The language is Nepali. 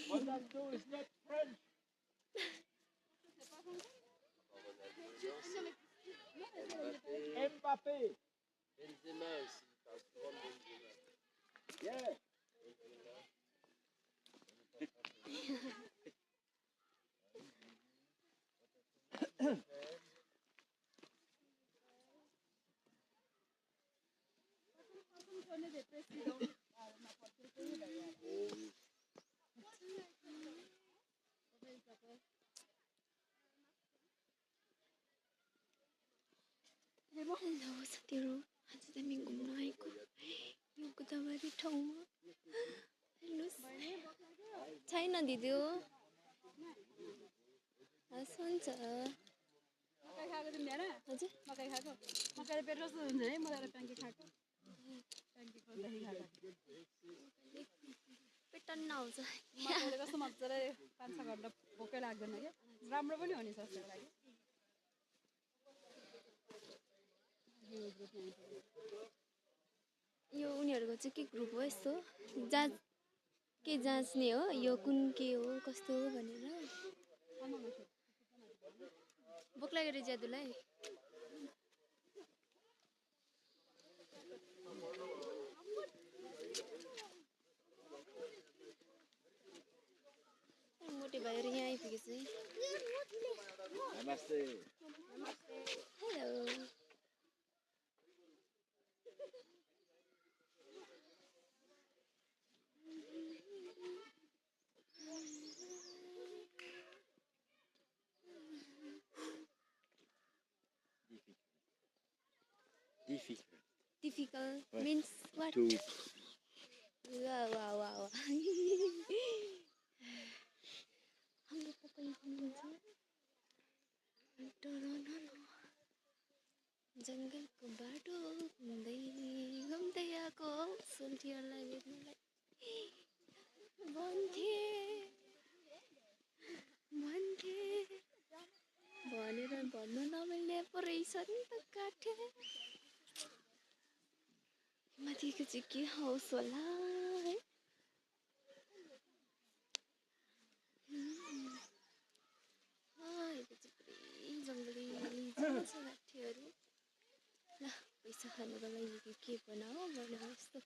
Ronaldo is not French. Mbappé. Benzema aussi, il parle souvent de Benzema. Yeah. Hello साथीहरू आज चाहिँ हामी घुम्न आएको यो गोदावरी ठाउँमा हेर्नुहोस् छैन दिदी हो हस् हुन्छ हजुर मकै खाएको मकै पेट कस्तो हुन्छ है मलाई ट्याङ्की खाएको पेट टन्न आउँछ मकैले कस्तो मजाले 5-6 घन्टा भोकै लाग्दैन क्या राम्रो पनि हो नि स्वास्थ्यको लागि यो उनीहरूको चाहिँ के ग्रुप हो यस्तो जाँच्ने हो यो कुन के हो कस्तो हो भनेर भोक लागेर ज्यादुलाई मोटे भएर यहाँ आइपुगेछ है Namaste. Hello Difficult means what? Wow. हाम्रो पपई हुनुहुन्छ जङ्गलको बाटो घुम्दै घुम्दै आएको सुन्थ्योलाई भेट्नुलाई भन्थे भनेर भन्नु नमिल्ने पो रहेछ नि त काठे माथिको चाहिँ के हाउस होला है यो चाहिँ पुरै जङ्गली छ काठीहरू ल पैसा खानुको लागि के बनाऊ भनेर यस्तो